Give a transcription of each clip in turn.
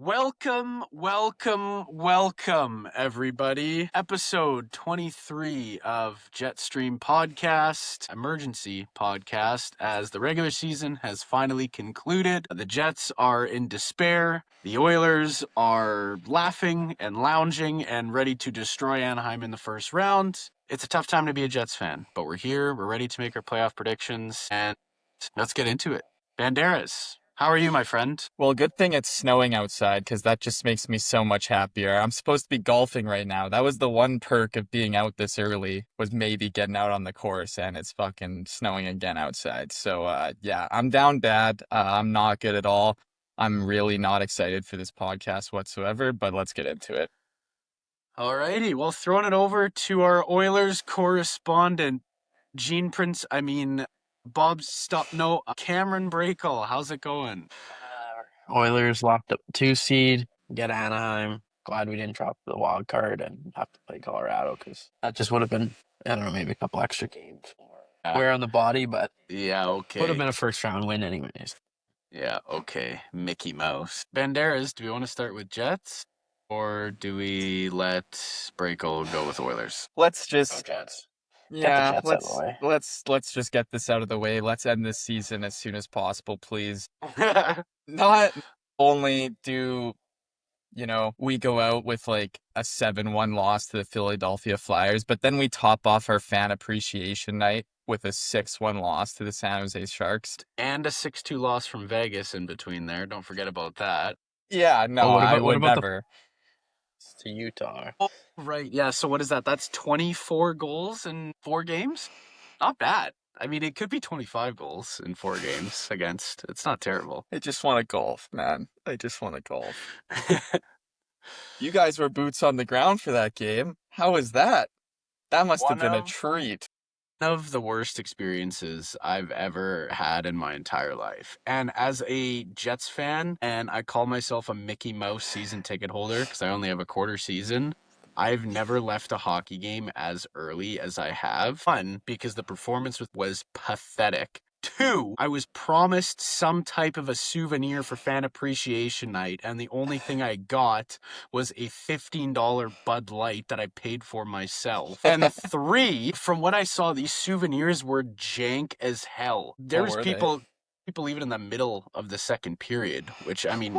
Welcome, everybody. Episode 23 of Jetstream Podcast, emergency podcast, as the regular season has finally concluded. The Jets are in despair. The Oilers are laughing and lounging and ready to destroy Anaheim in the first round. It's a tough time to be a Jets fan, but we're here. We're ready to make our playoff predictions, and let's get into it. Banderas, how are you, my friend? Well, good thing it's snowing outside because that just makes me so much happier. I'm supposed to be golfing right now. That was the one perk of being out this early, was maybe getting out on the course, and it's fucking snowing again outside. So, yeah, I'm down bad. I'm not good at all. I'm really not excited for this podcast whatsoever, but let's get into it. Alrighty, well, throwing it over to our Oilers correspondent, Cameron Brakel. How's it going? Oilers locked up 2 seed, get Anaheim. Glad we didn't drop the wild card and have to play Colorado because that just would have been, I don't know, maybe a couple extra games. Wear on the body, but Yeah, okay. would have been a first round win anyways. Yeah, okay. Mickey Mouse. Banderas, do we want to start with Jets? Or do we let Brakel go with Oilers? Let's just Jets. yeah, Jets out of the way. let's just get this out of the way. Let's end this season as soon as possible, please. Not only do, we go out with like a 7-1 loss to the Philadelphia Flyers, but then we top off our fan appreciation night with a 6-1 loss to the San Jose Sharks. And a 6-2 loss from Vegas in between there. Don't forget about that. Yeah, no, I would never. To Utah. Oh, right, yeah, so what is that? That's 24 goals in 4 games? Not bad. I mean, it could be 25 goals in 4 games against. It's not terrible. I just want to golf, man. I just want to golf. You guys were boots on the ground for that game. How was that? That must have been a treat. One of the worst experiences I've ever had in my entire life. And as a Jets fan, and I call myself a Mickey Mouse season ticket holder because I only have a quarter season, I've never left a hockey game as early as I have. One, because the performance was pathetic. 2, I was promised some type of a souvenir for fan appreciation night, and the only thing I got was a $15 Bud Light that I paid for myself. And 3, from what I saw, these souvenirs were jank as hell. There was people even in the middle of the second period, which, I mean,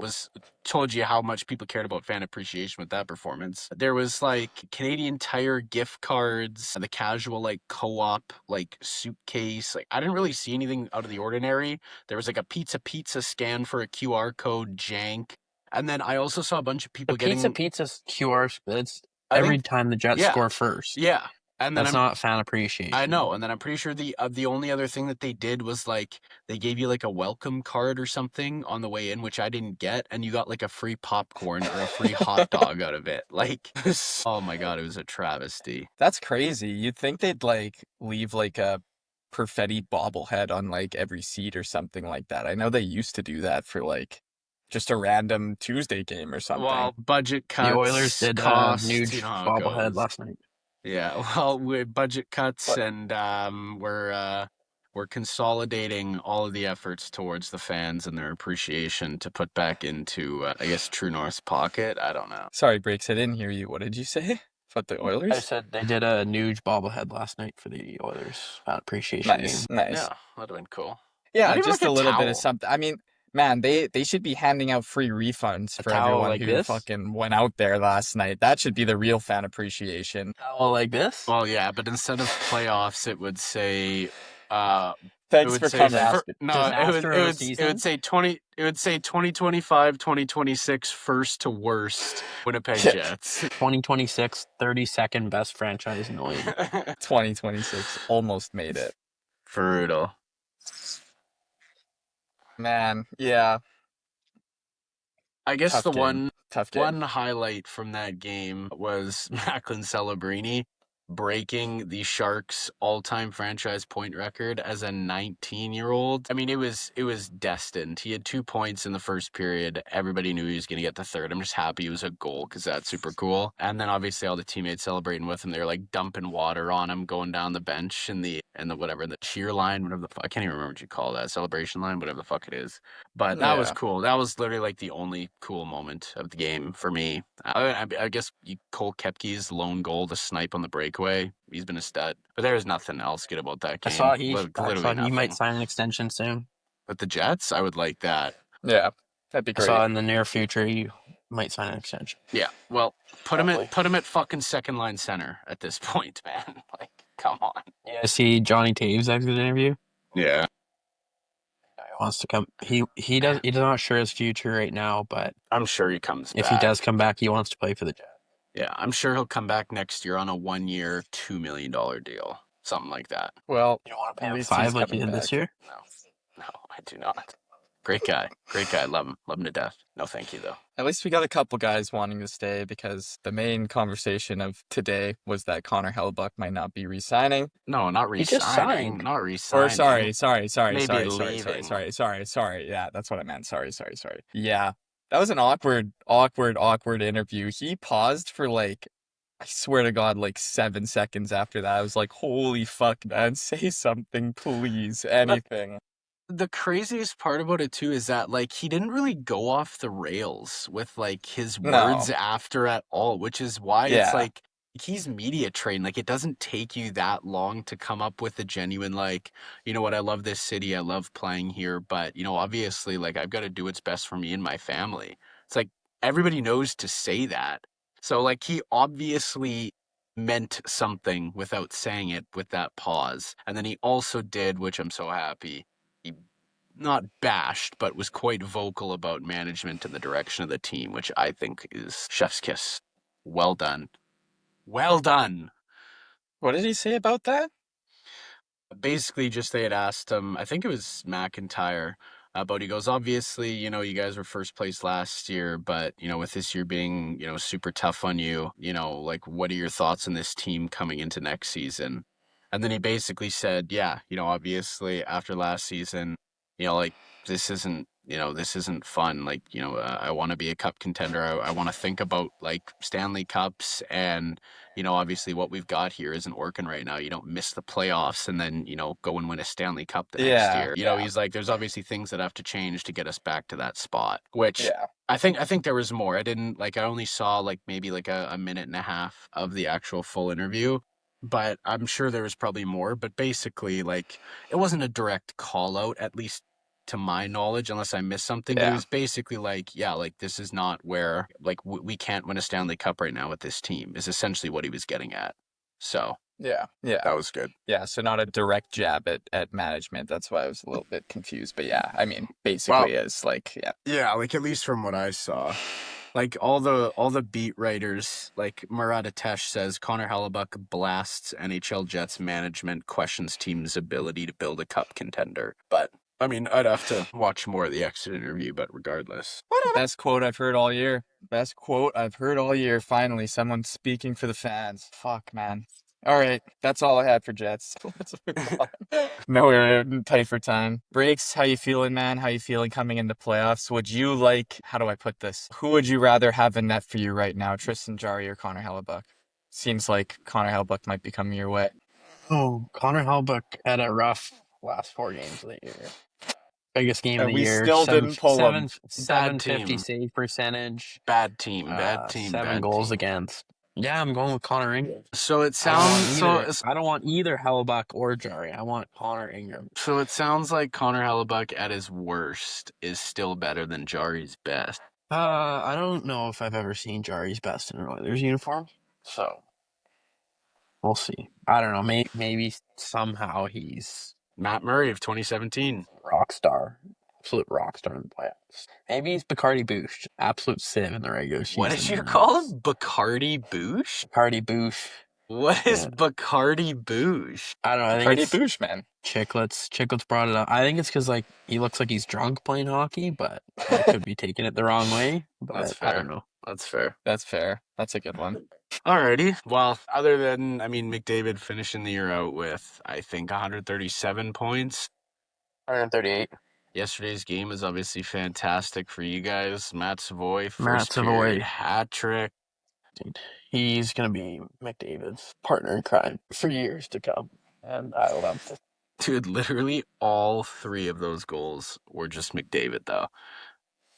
told you how much people cared about fan appreciation with that performance. There was like Canadian Tire gift cards, the casual like co-op like suitcase. Like, I didn't really see anything out of the ordinary. There was like a pizza scan for a QR code, jank. And then I also saw a bunch of people getting Pizza's QR goods every time the Jets score first. Yeah. And then that's not fan appreciation. I know, and then I'm pretty sure the only other thing that they did was like they gave you like a welcome card or something on the way in, which I didn't get, and you got like a free popcorn or a free hot dog out of it. Like, oh my god, it was a travesty. That's crazy. You'd think they'd like leave like a Perfetti bobblehead on like every seat or something like that. I know they used to do that for like just a random Tuesday game or something. Well, budget cuts. The Oilers did Nuge bobblehead last night. Yeah, well, with budget cuts and we're consolidating all of the efforts towards the fans and their appreciation to put back into, I guess, True North's pocket. I don't know. Sorry, Breaks, I didn't hear you. What did you say? About the Oilers? I said they did a Nuge bobblehead last night for the Oilers appreciation game. Nice. Yeah, that'd have been cool. Yeah, just a little bit of something. I mean, man, they should be handing out free refunds for everyone who fucking went out there last night. That should be the real fan appreciation. Towel like this? Well, yeah, but instead of playoffs, it would say thanks for coming. It would say 2025, 2026 first to worst Winnipeg Jets. 2026 32nd best franchise in the league. 2026 almost made it. Brutal. Man, yeah. I guess one highlight from that game was Macklin Celebrini breaking the Sharks' all-time franchise point record as a 19-year-old. I mean, it was destined. He had 2 points in the first period. Everybody knew he was going to get the third. I'm just happy it was a goal because that's super cool. And then obviously all the teammates celebrating with him. They're like dumping water on him, going down the bench in the and the cheer line, whatever I can't even remember what you call that, celebration line, whatever the fuck it is. But that was Yeah. cool. That was literally like the only cool moment of the game for me. I guess Cole Koepke's lone goal, the snipe on the breakaway, he's been a stud. But there's nothing else good about that I game. saw he I Literally saw he might nothing. sign an extension soon. But the Jets, I would like that. Yeah. That'd be I great. saw in the near future he might sign an extension. Yeah, well, Probably. put him at fucking second line center at this point, man. Like, come on. Yeah, see Johnny Taves exit interview. Yeah. He wants to come. He's not sure his future right now, but I'm sure he comes if he back. does come back, he wants to play for the Jets. Yeah, I'm sure he'll come back next year on a 1-year, $2 million deal. Something like that. Well, You don't want to pay at him least he's 5 like you coming did this back. year? No, I do not. Great guy. Great guy. Love him to death. No, thank you, though. At least we got a couple guys wanting to stay because the main conversation of today was that Connor Hellebuyck might not be re-signing. No, not He just resigning. signed. Not Or resigning. Maybe leaving. sorry. Yeah, that's what I meant. Sorry. Yeah, that was an awkward interview. He paused for like, I swear to God, like 7 seconds after that. I was like, holy fuck, man, say something, please, anything. The craziest part about it too is that like he didn't really go off the rails with like his words No. after at all, which is why it's Yeah. like he's media trained. Like it doesn't take you that long to come up with a genuine like, you know what, I love this city, I love playing here, but you know, obviously like I've got to do what's best for me and my family. It's like everybody knows to say that. So like he obviously meant something without saying it with that pause. And then he also did, which I'm so happy, he not bashed, but was quite vocal about management and the direction of the team, which I think is chef's kiss. Well done. Well done. What did he say about that? Basically, just they had asked him, I think it was McIntyre, but he goes, obviously, you know, you guys were first place last year, but, you know, with this year being, you know, super tough on you, you know, like, what are your thoughts on this team coming into next season? And then he basically said, yeah, you know, obviously after last season, you know, like, this isn't fun. Like, you know, I want to be a cup contender. I want to think about like Stanley Cups and, you know, obviously what we've got here isn't working right now. You don't miss the playoffs and then, you know, go and win a Stanley Cup the next Yeah, year. You know, he's like, there's obviously things that have to change to get us back to that spot, which yeah, I think there was more. I only saw like maybe like a minute and a half of the actual full interview, but I'm sure there was probably more. But basically, like, it wasn't a direct call out, at least to my knowledge, unless I missed something. But it yeah, was basically like, yeah, like this is not where like we can't win a Stanley Cup right now with this team. Is essentially what he was getting at. So yeah. that was good. Yeah, so not a direct jab at management. That's why I was a little bit confused. But yeah, I mean, Well, basically is like, yeah. yeah, like at least from what I saw. Like all the beat writers, like Murat Atesh says, Connor Hellebuck blasts NHL Jets management, questions team's ability to build a cup contender. But I mean, I'd have to watch more of the exit interview, but regardless. Best quote I've heard all year. Best quote I've heard all year. Finally, someone speaking for the fans. Fuck, man. All right, that's all I had for Jets. Let's move on. No, we're tight for time. Breaks, how you feeling, man? How you feeling coming into playoffs? Would you like, how do I put this? Who would you rather have in net for you right now, Tristan Jarry or Connor Hellebuck? Seems like Connor Hellebuck might be coming your way. Oh, Connor Hellebuyck had a rough last 4 games of the year. Biggest game of And the we year. still didn't pull him. Bad 750 team. save percentage. Bad team. 7 goals against. Yeah, I'm going with Connor Ingram. So it I don't want sounds either. I don't want either Hellebuyck or Jarry. I want Connor Ingram. so it sounds like Connor Hellebuck at his worst is still better than Jari's best. I don't know if I've ever seen Jarry's best in an Oilers uniform, so we'll see. I don't know. Maybe somehow he's Matt Murray of 2017. rock star, absolute rock star in the playoffs. Maybe he's Bacardi Boosh, absolute sieve in the regular season. What did you call him? Bacardi Boosh? Bacardi Boosh. What is Yeah. Bacardi Boosh? I don't know. I think Cardi it's Boosh, man. Chicklets brought it up. I think it's because like he looks like he's drunk playing hockey, but I could be taking it the wrong way. But That's I fair. don't know. That's fair. That's fair. That's a good one. Alrighty. Well, other than, I mean, McDavid finishing the year out with, I think, 137 points. 138. Yesterday's game was obviously fantastic for you guys. Matt Savoy, Matt first Savoy. period hat trick. Dude, he's gonna be McDavid's partner in crime for years to come. and I loved it. Dude, literally all 3 of those goals were just McDavid, though.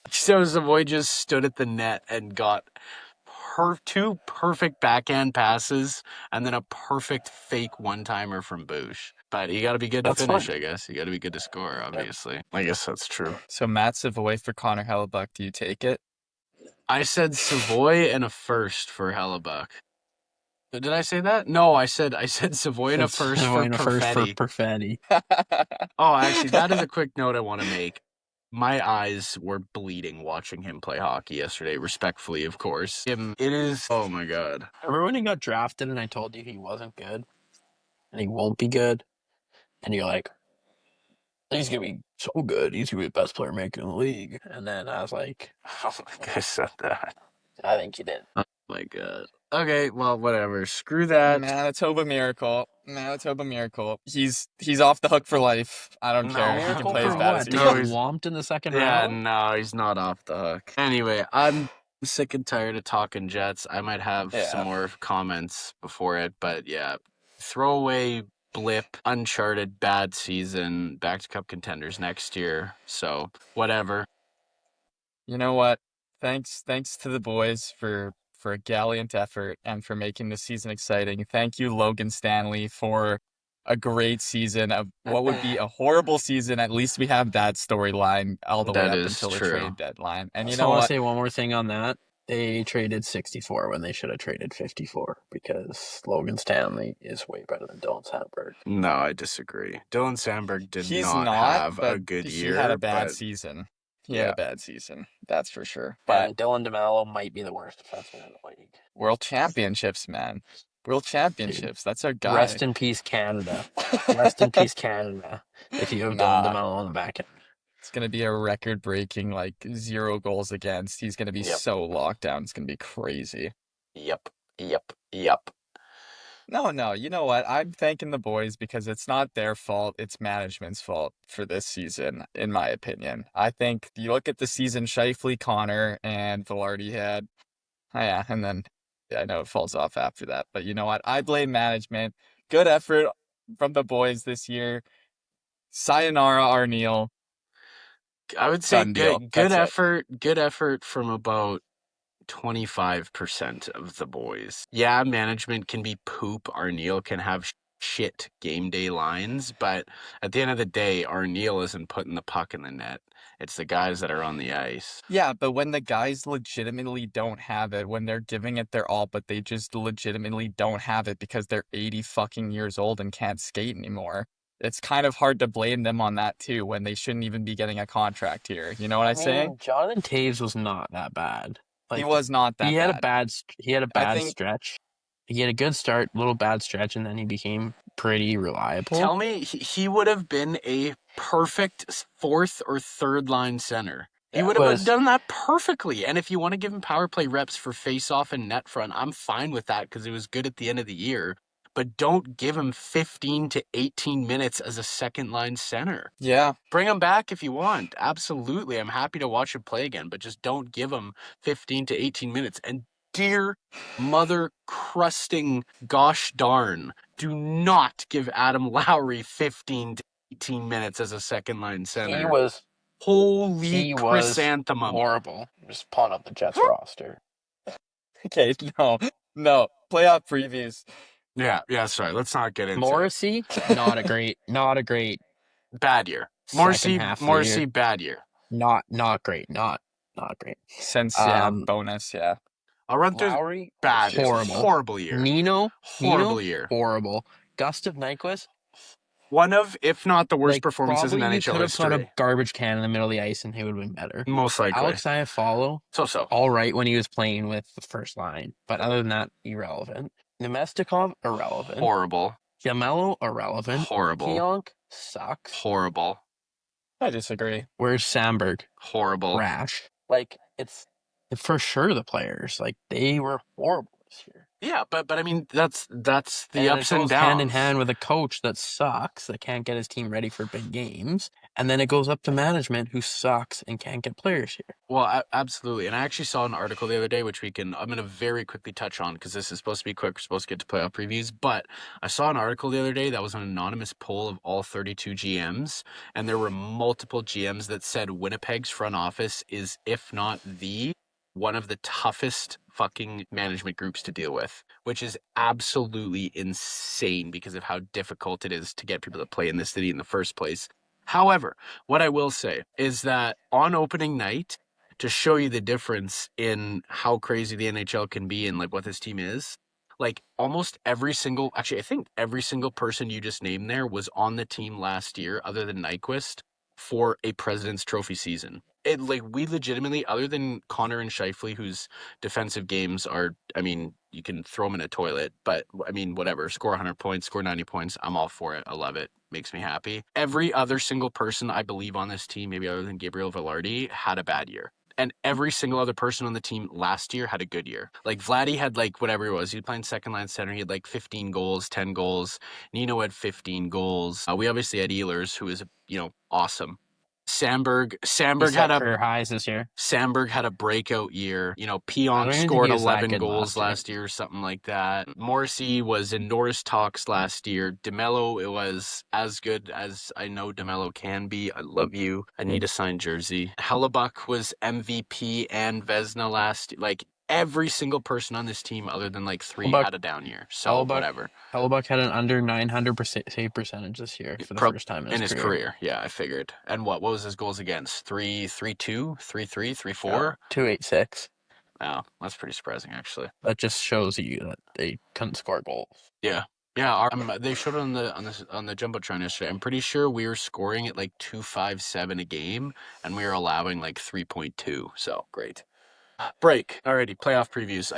So Savoy just stood at the net and got 2 perfect backhand passes and then a perfect fake one-timer from Boosh. But you got to be good to That's finish, fun. I guess. You got to be good to score, obviously. I guess that's true. So Matt Savoy for Connor Hellebuck, do you take it? I said Savoy and a first for Hellebuck. Did I say that? No, I said Savoy and a first for Perfetti. Perfetti. Oh, actually, that is a quick note I want to make. My eyes were bleeding watching him play hockey yesterday, respectfully, of course. It is, oh my God. Remember when he got drafted and I told you he wasn't good? And he won't be good? And you're like, he's going to be so good. He's going to be the best player making the league. And then I was like, I don't think I said that. I think you did. Oh my God. Okay, well, whatever. Screw that. Manitoba Miracle. Manitoba Miracle. He's off the hook for life. I don't care. He can Miracle play as for bad what? as To he No, get can. he's- whomped in the second Yeah, round? no, he's not off the hook. Anyway, I'm sick and tired of talking Jets. I might have some Yeah. more comments before it, but yeah. Throwaway blip, uncharted, bad season, back to cup contenders next year. So, whatever. You know what? Thanks to the boys for a gallant effort and for making the season exciting. Thank you, Logan Stanley, for a great season of what would be a horrible season. At least we have that storyline all the way That up is until the true. trade deadline. And you So I know want to what? say one more thing on that. They traded 64 when they should have traded 54 because Logan Stanley is way better than Dylan Sandberg. No, I disagree. Dylan Sandberg did He's not not, have but a good he year. had a bad but season. He yeah. had a bad season. That's for sure. But And Dylan DeMello might be the worst defenseman in the league. World Championships, man. World Championships. That's our guy. Rest in peace, Canada. Rest in peace, Canada. If you have Dylan Nah. DeMello on the back end. It's going to be a record-breaking, 0 goals against. He's going to be Yep. so locked down. It's going to be crazy. Yep. No, you know what? I'm thanking the boys because it's not their fault. It's management's fault for this season, in my opinion. I think you look at the season Scheifele, Connor, and Velarde had. Oh, yeah, and then I know it falls off after that. But you know what? I blame management. Good effort from the boys this year. Sayonara, Arneal. I would say Done deal. good That's it. good effort from about 25% of the boys. Yeah, management can be poop. Arneal can have shit game day lines, but at the end of the day, Arneal isn't putting the puck in the net. It's the guys that are on the ice. Yeah, but when the guys legitimately don't have it, when they're giving it their all, but they just legitimately don't have it because they're 80 fucking years old and can't skate anymore, it's kind of hard to blame them on that too when they shouldn't even be getting a contract here. You know what I'm saying? Jonathan Taves was not that bad. He was not that He had bad. a I bad think- stretch. He had a good start, little bad stretch, and then he became pretty reliable. Tell me, he would have been a perfect 4th or 3rd line center. He would have done that perfectly. And if you want to give him power play reps for face-off and net front, I'm fine with that because it was good at the end of the year. But don't give him 15 to 18 minutes as a second-line center. Yeah. Bring him back if you want. Absolutely. I'm happy to watch him play again, but just don't give him 15 to 18 minutes. And dear mother crusting gosh darn, do not give Adam Lowry 15 to 18 minutes as a second-line center. He was Holy chrysanthemum. horrible. Just pawn up the Jets roster. Okay, no. Playoff previews. Yeah, sorry. Let's not get into Morrissey, not a great bad year. second half of the Morrissey, year. bad year. Not great. Not great. Since, bonus, yeah. I'll run through Lowry, bad. horrible. Horrible year. Horrible year. Horrible. Gustav Nyquist, One of, if not the worst performances in probably NHL you could have put history. a garbage can in the middle of the ice and he would have been better. Most likely. Alex Iafallo, So. all right when he was playing with the first line, but other than that, irrelevant. Nemestikov, irrelevant. Horrible. Yamelo, irrelevant. Horrible. Pionk sucks. Horrible. I disagree. Where's Sandberg? Horrible. Rash. It's for sure the players. They were horrible this year. Yeah, but I mean that's the And ups it and goes downs. hand in hand with a coach that sucks, that can't get his team ready for big games, And then it goes up to management who sucks and can't get players here. Well, absolutely. And I actually saw an article the other day, which I'm going to very quickly touch on because this is supposed to be quick. We're supposed to get to playoff previews. But I saw an article the other day that was an anonymous poll of all 32 GMs. And there were multiple GMs that said Winnipeg's front office is, if not one of the toughest fucking management groups to deal with, which is absolutely insane because of how difficult it is to get people to play in this city in the first place. However, what I will say is that on opening night, to show you the difference in how crazy the NHL can be and like what this team is, like almost I think every single person you just named there was on the team last year, other than Nyquist, for a President's Trophy season. We legitimately, other than Connor and Scheifele, whose defensive games are, I mean, you can throw them in a toilet, but I mean, whatever, score 100 points, score 90 points. I'm all for it. I love it. Makes me happy. Every other single person I believe on this team, maybe other than Gabriel Velarde, had a bad year. And every single other person on the team last year had a good year. Like Vladdy had like whatever it was. He was playing second line center. He had like 15 goals, 10 goals. Nino had 15 goals. We obviously had Ehlers, who is, awesome. Sandberg had career highs this year. Sandberg had a breakout year. I don't Pionk even think scored he was that 11 good goals last last year, something like that. Morrissey was in Norris talks last year. DeMello, it was as good as I know DeMello can be. I love you. I need a signed jersey. Hellebuck was MVP and Vezina last year. Like, every single person on this team, other than like three, had a down year. So, whatever. Hellebuck had an under 900% save percentage this year for the first time in his career. Yeah, I figured. And what was his goals against? 3-3-2, 3-3, 3-4? 286. Wow, that's pretty surprising, actually. That just shows you that they couldn't score goals. Yeah. They showed it on the jumbotron yesterday. I'm pretty sure we were scoring at like 2.57 a game, and we were allowing like 3.2. So great. Break. Alrighty, playoff previews.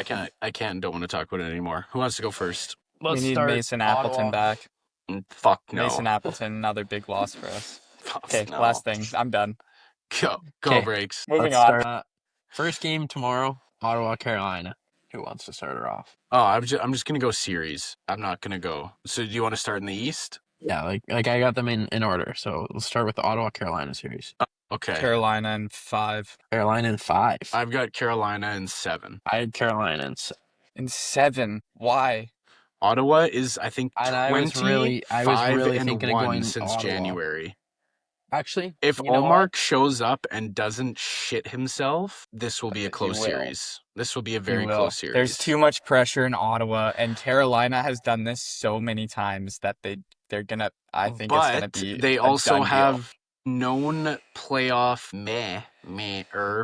Don't want to talk about it anymore. Who wants to go first? We need Mason Appleton back. Fuck no. Mason Appleton, another big loss for us. Fuck Okay, no. last thing. I'm done. Go Breaks. Moving on. Start. First game tomorrow, Ottawa, Carolina. Who wants to start her off? Oh, I'm just gonna go series. I'm not gonna go. So do you want to start in the East? Yeah, like I got them in order. So let's start with the Ottawa Carolina series. Okay. Carolina in 5. Carolina in 5. I've got Carolina in 7. I had Carolina in 7. Why? Ottawa is, I think, 25 I was really and thinking 1 of going since Ottawa. January. Actually, if Ullmark shows up and doesn't shit himself, this will be a close series. This will be a very close series. There's too much pressure in Ottawa, and Carolina has done this so many times that they're gonna. I think it's gonna be. They also have known playoff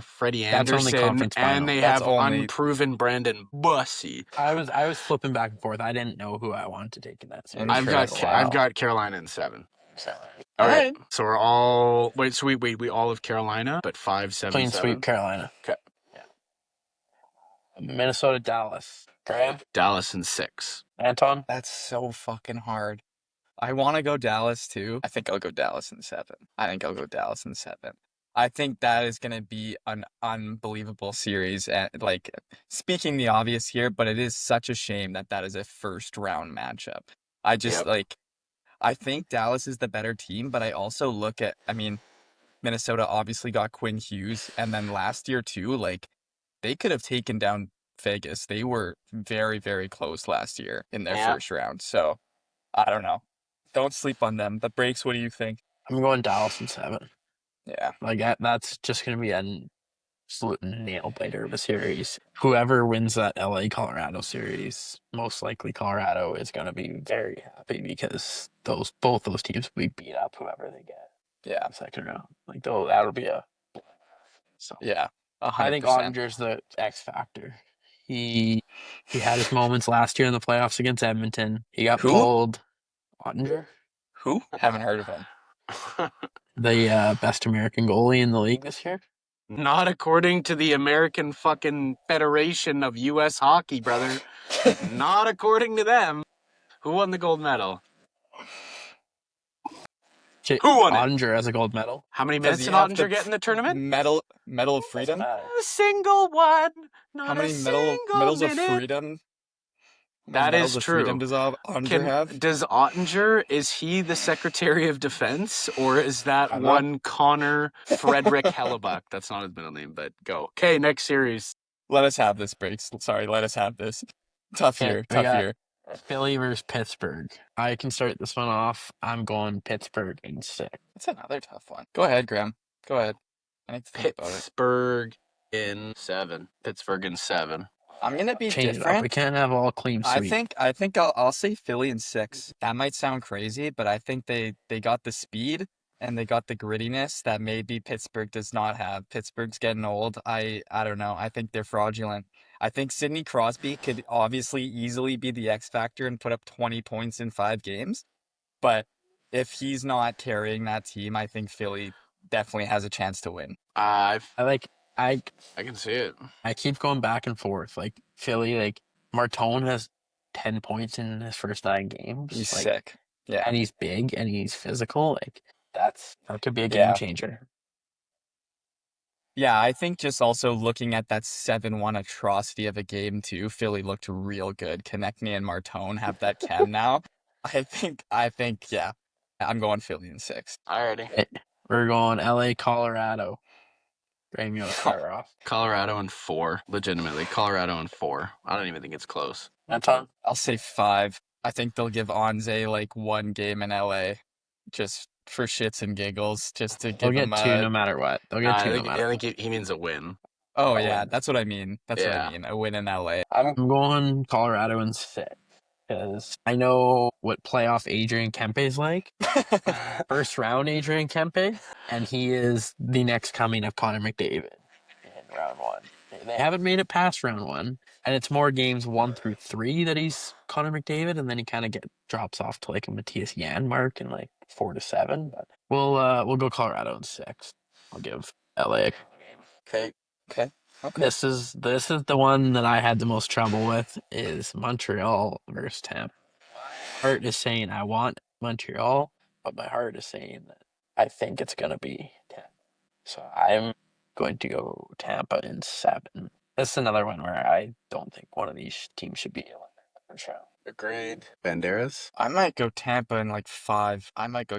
Freddie Anderson, and they have unproven Brandon Bussey. I was flipping back and forth. I didn't know who I wanted to take in that series. I've got Carolina in 7. All right. So we're all we all have Carolina, but 5, 7, Clean 7. sweep Carolina. Okay. Yeah. Minnesota, Dallas. Graham? Dallas in 6. Anton? That's so fucking hard. I want to go Dallas too. I think I'll go Dallas in 7. I think that is going to be an unbelievable series. And like, speaking the obvious here, but it is such a shame that is a first round matchup. I think Dallas is the better team, but I also look at, Minnesota obviously got Quinn Hughes, and then last year too, like, they could have taken down Vegas. They were very, very close last year in their first round. So, I don't know. Don't sleep on them. But Breaks, what do you think? I'm going Dallas in 7. Yeah. Like, that's just going to be an absolute nail-biter of a series. Whoever wins that LA-Colorado series, most likely Colorado is going to be very happy because both those teams will be beat up whoever they get. Yeah. Second round. Like, that'll be a... So, yeah. 100%. I think Ottinger's the X factor. He had his moments last year in the playoffs against Edmonton. He got pulled. Ottinger? Who? Haven't heard of him. The best American goalie in the league this year? Not according to the American fucking Federation of U.S. Hockey, brother. Not according to them. Who won the gold medal? Who won it? Ottinger has a gold medal. How many minutes did Ottinger get in the tournament? Medal of Freedom? A single one. How many medals of freedom That is the freedom true. does Ottinger have? Does Ottinger, is he the Secretary of Defense, or is that I'm not- one Connor Frederick Hellebuck? That's not his middle name, but go. Okay, next series. Let us have this, Breaks. Sorry, let us have this. Tough Okay, year, we tough got year. Philly versus Pittsburgh. I can start this one off. I'm going Pittsburgh in 6. That's another tough one. Go ahead, Graham. Go ahead. I need to think about it. Pittsburgh in 7. Pittsburgh in 7. I'm gonna be Change it up. different. We can't have all clean sweep. I think I'll say Philly in 6. That might sound crazy, but I think they got the speed and they got the grittiness that maybe Pittsburgh does not have. Pittsburgh's getting old. I don't know. I think they're fraudulent. I think Sidney Crosby could obviously easily be the X factor and put up 20 points in 5 games, but if he's not carrying that team, I think Philly definitely has a chance to win. I I can see it. I keep going back and forth. Like Philly, like Martone has 10 points in his first 9 games. He's like, sick. Yeah. and he's big and he's physical. Like that could be a Yeah. game changer. Yeah, I think just also looking at that 7-1 atrocity of a game too, Philly looked real good. Konechny and Martone have that chem now. I think, yeah, I'm going Philly in 6. Alrighty. We're going LA, Colorado. Graham, you want to start off? Colorado in 4. Legitimately, Colorado in 4. I don't even think it's close. That's on. I'll say 5. I think they'll give Anze like 1 game in LA just for shits and giggles, just to They'll give him get 2 a... no matter what. They'll get 2 no matter I what. think he means a win. Oh, A yeah, win. that's what I mean. That's what I Yeah. mean. A win in LA. I'm going Colorado in 6 because I know what playoff Adrian Kempe is like. First round Adrian Kempe, and he is the next coming of Connor McDavid in round 1. They haven't made it past round 1, and it's more games 1 through 3 that he's Connor McDavid, and then he kind of drops off to like a Matthias Jan mark in like 4 to 7. But we'll go Colorado in 6. I'll give LA. Okay. Okay. This is the one that I had the most trouble with is Montreal versus Tampa. My heart is saying I want Montreal, but my heart is saying that I think it's gonna be Tampa. So I'm going to go Tampa in 7. This is another one where I don't think one of these teams should be in the first round. Agreed. Banderas? I might go Tampa in like 5. I think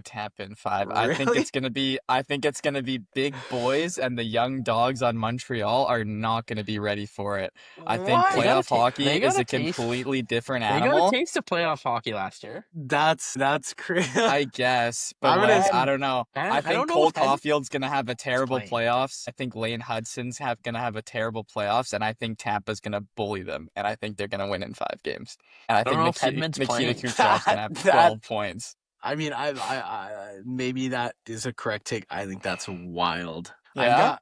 Really? I think it's gonna be big boys, and the young dogs on Montreal are not gonna be ready for it. I think What? playoff hockey they is got a a taste. completely different They got animal. a taste of playoff hockey last year. That's crazy. I guess, but I'm gonna- like, I don't know. Man, I I think don't know Cole if Ed- Caulfield's gonna have a terrible playing. playoffs. I think Lane Hudson's gonna have a terrible playoffs, and I think Tampa's gonna bully them, and I think they're gonna win in 5 games. And I don't think know if Hedman's Nikita playing. Kucherov's gonna have That- 12 points. I mean, I maybe that is a correct take. I think that's wild. Yeah?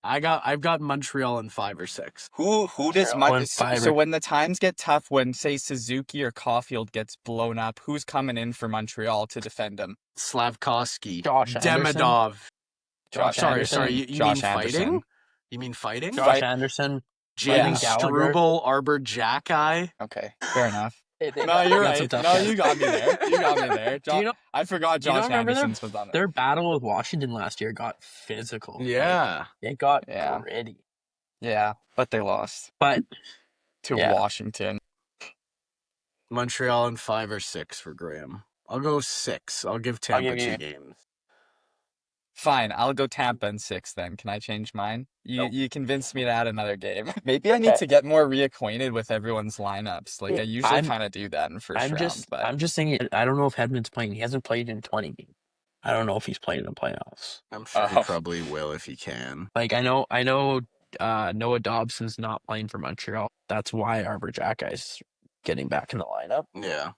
I've got Montreal in 5 or 6. Who does Montreal in so, 5 so or- when the times get tough, when say Suzuki or Caulfield gets blown up, who's coming in for Montreal to defend them? Slavkovsky, Josh Anderson. Demidov. Josh sorry, Anderson. sorry. You Josh mean Anderson. fighting? You mean fighting? Josh Fight- Anderson. James Yeah. Gallagher. Struble, Arbor Jacki. Okay, fair enough. They No, you're got some right. tough No, guys. you got me there. You got me there. Do you know? I forgot Do you not Josh remember Anderson's was on it. Their battle with Washington last year got physical. Yeah. Like, it got Yeah. gritty. Yeah, but they lost But to Yeah. Washington. Montreal in 5 or 6 for Graham. I'll go 6. I'll give Tampa give you- 2 games. Fine, I'll go Tampa in 6 then. Can I change mine? Nope. You convinced me to add another game. Maybe I need to get more reacquainted with everyone's lineups. Like I usually I'm- kind of do that in first round, but I'm just saying. I don't know if Hedman's playing. He hasn't played in 20 games. I don't know if he's playing in the playoffs. I'm sure he Oh. probably will if he can. Like I know. Noah Dobson's not playing for Montreal. That's why Arbor Jacki's getting back in the lineup. Yeah.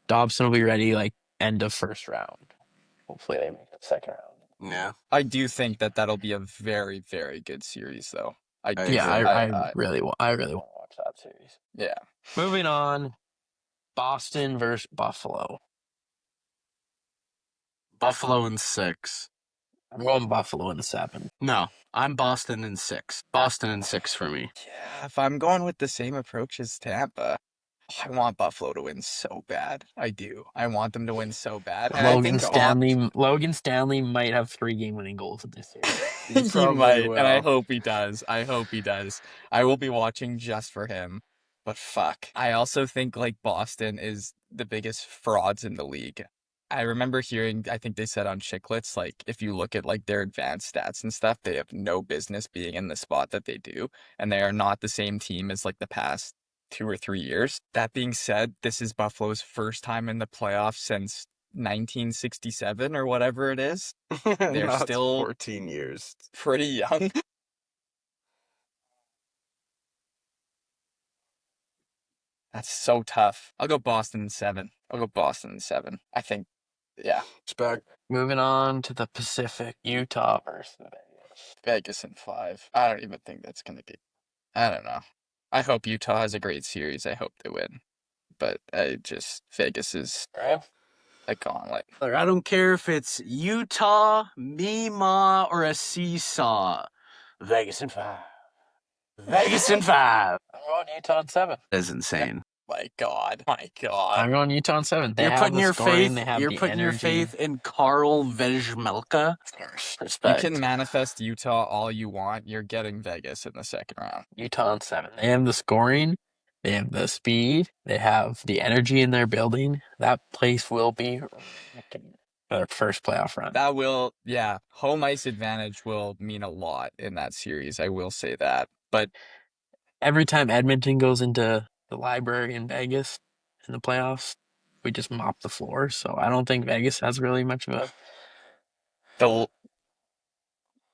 Dobson will be ready like end of first round. Hopefully they make it second round. Yeah. I do think that that'll be a very, very good series, though. I do. agree. I really want to watch that series. Yeah. Moving on, Boston versus Buffalo. Buffalo in 6. I'm going Buffalo in 7. No, I'm Boston in 6. Boston in 6 for me. Yeah, if I'm going with the same approach as Tampa, I want Buffalo to win so bad. I do. I want them to win so bad. And I think Logan Stanley might have 3 game-winning goals in this series. he probably might, will. and I hope he does. I hope he does. I will be watching just for him. But fuck. I also think like Boston is the biggest frauds in the league. I remember hearing, I think they said on Chicklets, like if you look at like their advanced stats and stuff, they have no business being in the spot that they do. And they are not the same team as like the past 2 or 3 years. That being said, this is Buffalo's first time in the playoffs since 1967 or whatever it is. They're No, it's still 14 years. pretty young. That's so tough. I'll go Boston in 7. I think, yeah. Respect. Moving on to the Pacific, Utah versus Vegas. Vegas in 5. I don't even think that's going to be. I don't know. I hope Utah has a great series. I hope they win. But Vegas is Right? a gauntlet. Look, I don't care if it's Utah, Mima, or a seesaw. Vegas in 5. Vegas in 5. I'm going Utah in 7. That's insane. My God. My God. I'm going Utah in 7. They You're have putting the your scoring, faith. they have You're the putting your energy. faith in Carl Vejmelka. You Respect. can manifest Utah all you want. You're getting Vegas in the second round. Utah in 7. They have the scoring, they have the speed, they have the energy in their building. That place will be their first playoff run. That will, yeah, home ice advantage will mean a lot in that series. I will say that. But Every time Edmonton goes into the library in Vegas in the playoffs, we just mop the floor. So I don't think Vegas has really much of a.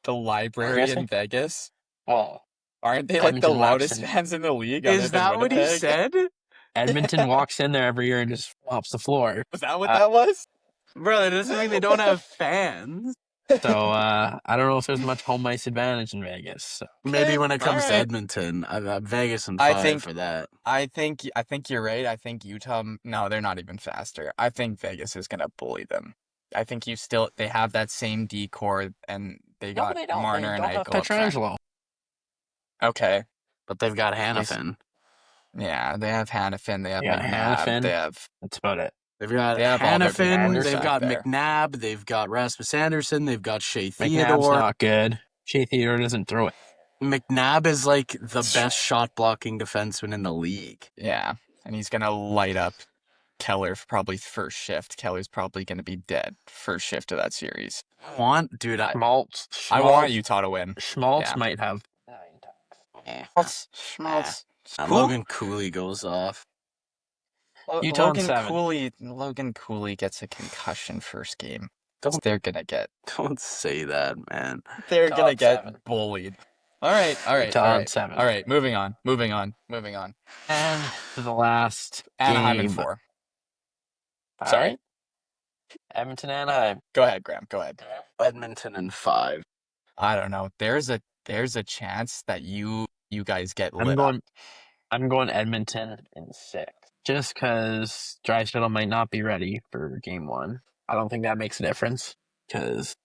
the library in Vegas, Well, aren't they like the Edmonton loudest Watson. fans in the league? Other Is than that what he Winnipeg? said? Edmonton walks in there every year and just mops the floor. Was that what that was? Bro, that doesn't mean they don't have fans. So I don't know if there's much home ice advantage in Vegas. So. Maybe when it comes to alright. Edmonton, Vegas and I 5 think- for that. I think you're right. I think Utah. No, they're not even faster. I think Vegas is gonna bully them. I think they have that same decor, and they got they don't. Marner They and don't have Eichel up front. Pietrangelo. Okay, But they've got Hannafin. yeah, they have Hannafin. They have Yeah, McNabb. Hannafin. They have That's about it. They've got They have all their Hannafin, commanders they've back got there. McNabb, they've got Rasmus Anderson, they've got Shea McNabb's Theodore. not good. Shea Theodore doesn't throw it. McNabb is like the best shot blocking defenseman in the league. Yeah, and he's gonna light up Keller for probably first shift. Keller's probably gonna be dead first shift of that series. Dude, Schmaltz. I want Utah to win. Schmaltz Yeah. might have. Schmaltz. Logan Cooley goes off. Utah in Logan 7. Logan Cooley gets a concussion first game. Don't- They're gonna get say that, man. they're Utah gonna in get 7. bullied. All right. Utah in 7. All right, moving on. And to the last Anaheim in game. 4. All Sorry? right. Edmonton, Anaheim. Go ahead, Graham. Go ahead. Edmonton in 5. I don't know. There's a chance that you guys get lit I'm going Edmonton in 6. Just because Draisaitl might not be ready for game 1. I don't think that makes a difference because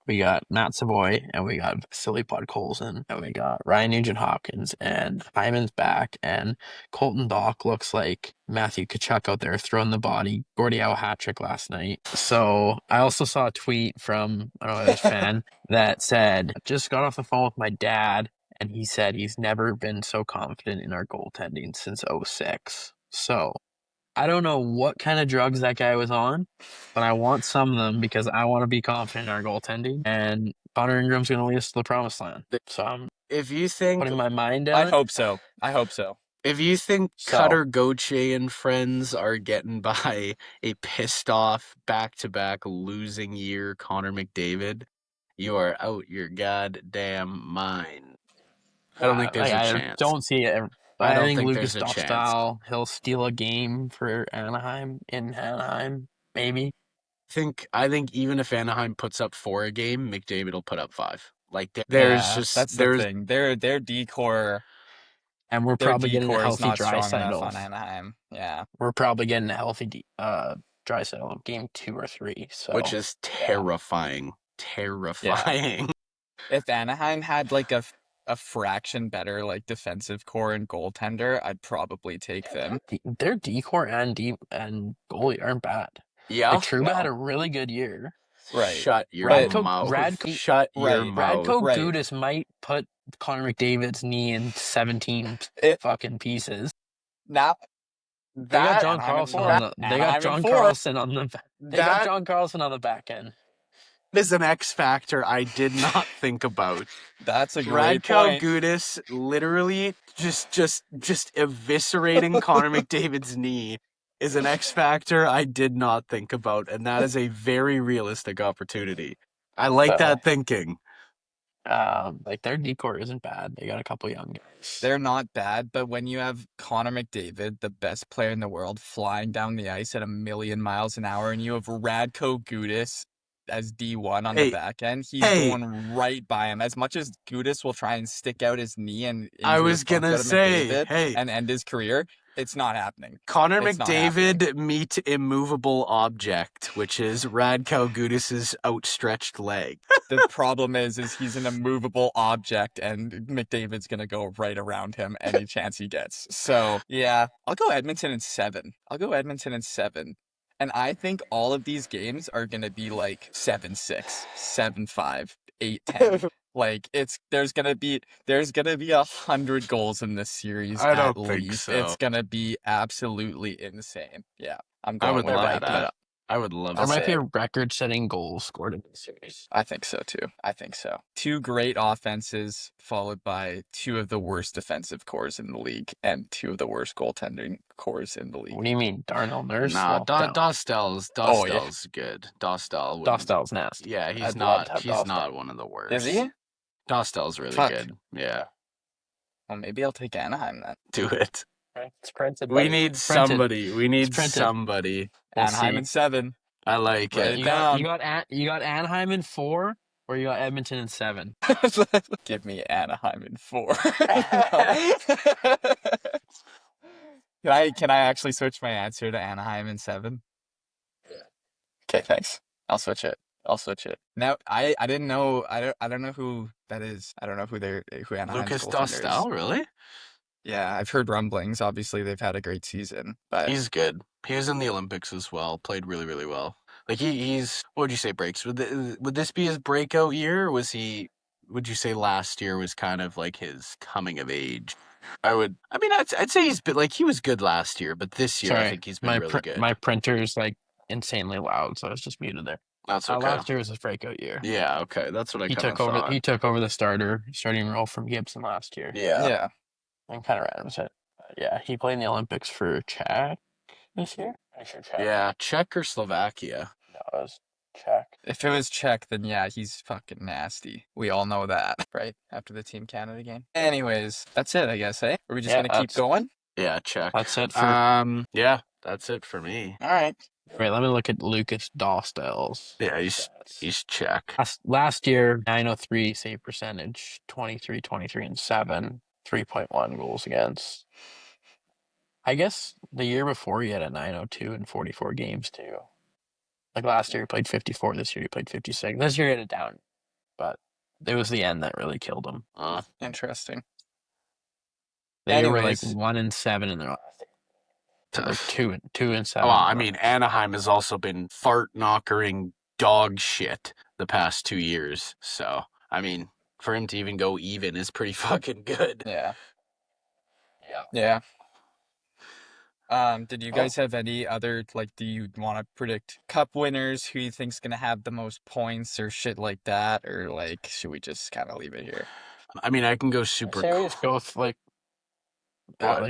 we got Matt Savoy and we got Vasily Podkolzin and we got Ryan Nugent-Hopkins and Hyman's back and Colton Dach looks like Matthew Tkachuk out there throwing the body. Gordie Howe hat trick last night. So I also saw a tweet from another fan that said, just got off the phone with my dad and he said he's never been so confident in our goaltending since 06. So I don't know what kind of drugs that guy was on, but I want some of them because I want to be confident in our goaltending. And Connor Ingram's going to lead us to the promised land. So I'm If you think putting my mind down. I hope so. If you think So- Cutter Gauthier and friends are getting by a pissed off back-to-back losing year Connor McDavid, you are out your goddamn mind. I don't think there's a I chance. don't see it. I I don't think think Lucas there's a chance. Dostal, he'll steal a game for Anaheim in Anaheim, maybe. I think even if Anaheim puts up 4 a game, McDavid will put up 5. Like that's the thing. Their decor. And we're Their probably getting a decor is healthy not strong enough on Draisaitl. Anaheim. Yeah. We're probably getting a healthy Draisaitl game 2 or 3. So which is terrifying. Terrifying. If Anaheim had like a fraction better like defensive core and goaltender, I'd probably take them. their decor and goalie aren't bad. Yeah. Like Trouba had a really good year. Right. Shut your Radko- mouth. Radko- Shut your Right. mouth. Radko right. Gudas might put Connor McDavid's knee in 17 It- fucking pieces. Now They got that John Anaheim in Carlson four. on the. They got Anaheim in John four. Carlson on the. They got That John Carlson on the back end. is an X factor I did not think about. That's a great Radko point. Gudas literally just eviscerating Connor McDavid's knee is an X factor I did not think about, and that is a very realistic opportunity. I like that thinking. Like their decor isn't bad. They got a couple young guys. They're not bad, but when you have Connor McDavid, the best player in the world, flying down the ice at 1,000,000 miles an hour, and you have Radko Gudas as D1 on the Hey, back end, he's hey, going right by him. As much as Gudas will try and stick out his knee and I injure the was fuck gonna out of say, McDavid hey, and end his career, it's not happening. Connor It's not happening. McDavid meet immovable object, which is Radko Gudas's outstretched leg. The problem is he's an immovable object, and McDavid's gonna go right around him any chance he gets. So yeah, I'll go Edmonton in 7. And I think all of these games are gonna be like 7-6, 7-5, 8-10. Like there's gonna be 100 goals in this series I at don't think least. so. It's gonna be absolutely insane. Yeah, I'm I going would with love that. that. I would love There might be that. a record-setting goal scored in this series. I think so too. I think so. 2 great offenses followed by 2 of the worst defensive cores in the league and 2 of the worst goaltending cores in the league. What do you mean, Darnell Nurse? Nah, Dostal's Oh, yeah. good. Dostal wouldn't. Dostal's nasty. Yeah, he's I'd love to have He's Dostal. not one of the worst. Is he? Dostal's really Fuck. good. Yeah, Well, maybe I'll take Anaheim then. do it. It's printed. We need somebody. We need printed. somebody. We'll Anaheim see. in 7. I like Write it. it down. You got Anaheim in 4, or you got Edmonton in 7. Give me Anaheim in 4. Can I actually switch my answer to Anaheim in 7? Okay, thanks. I'll switch it. Now I didn't know I don't know who that is. I don't know who Anaheim's Lucas goaltender Dostal, is. really? Yeah, I've heard rumblings. Obviously, they've had a great season, but He's good. He was in the Olympics as well. Played really, really well. Like he's. What would you say breaks? Would this be his breakout year? Or was he? Would you say last year was kind of like his coming of age? I mean, I'd say he's been like he was good last year, but this year I think he's been really good. My printer's like insanely loud, so I was just muted there. That's okay. Last year was his breakout year. Yeah, okay, that's what I kind of thought. He took over the starting role from Gibson last year. yeah. And kind of ran with it. Yeah, he played in the Olympics for Czech this year. Czech. Yeah, Czech or Slovakia. No, it was Czech. If it was Czech, then yeah, he's fucking nasty. We all know that, right? After the Team Canada game. Anyways, that's it, I guess, eh? Are we just gonna keep going? Yeah, Czech. That's it for. Yeah, that's it for me. All right. Wait, let me look at Lucas Dostal's. Yeah, he's Czech. Last year, 903 save percentage, 23, 23, and 7, 3.1 goals against. I guess the year before he had a 902 in 44 games too. Like last year he played 54, this year he played 56. This year he had it down, but it was the end that really killed him. Interesting. They were like 1-7 in their last. Like 2-7. Well, I mean, Anaheim has also been fart knockering dog shit the past 2 years. So, I mean, for him to even go even is pretty fucking good. Yeah. Did you guys have any other, like, do you want to predict cup winners, who you think's gonna have the most points or shit like that, or like should we just kind of leave it here? I mean, I can go super. Just go with like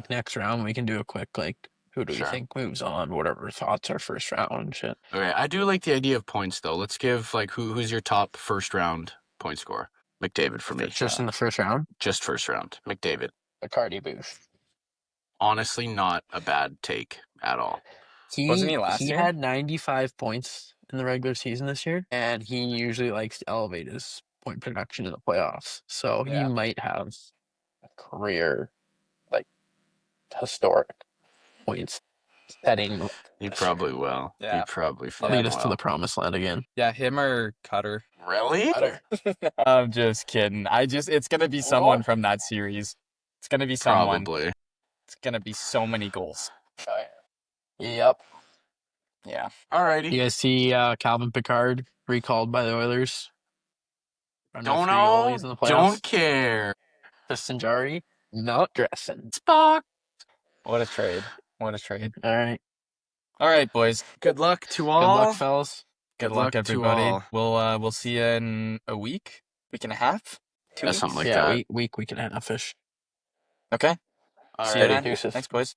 next round. We can do a quick like. Who do we think moves on? Whatever thoughts are first round and shit. Okay, I do like the idea of points though. Let's give like who's your top first round point scorer? McDavid for me. Just in the first round? Just first round. McDavid. Bacardi Booth. Honestly, not a bad take at all. Wasn't he last year? He had 95 points in the regular season this year, and he usually likes to elevate his point production in the playoffs. So he might have a career like historic points setting. He probably will. Yeah. He probably Lead us will. to the promised land again. Yeah, him or Cutter. Really? I'm just kidding. It's gonna be someone from that series. It's gonna be someone. Probably. It's gonna be so many goals. Yep. Yeah. Alrighty. You guys see Calvin Pickard recalled by the Oilers? Don't know. Don't care. Tristan Jarry not dressing. Spock. What a trade. What a trade. All right. All right, boys. Good luck to Good all. luck, fellas. Good Good luck, luck to everybody. all. We'll see you in a week and a half, 2 Yeah, weeks. something like Yeah, that. week and a half fish. Okay. See you Alrighty. then. Deuces. Thanks, boys.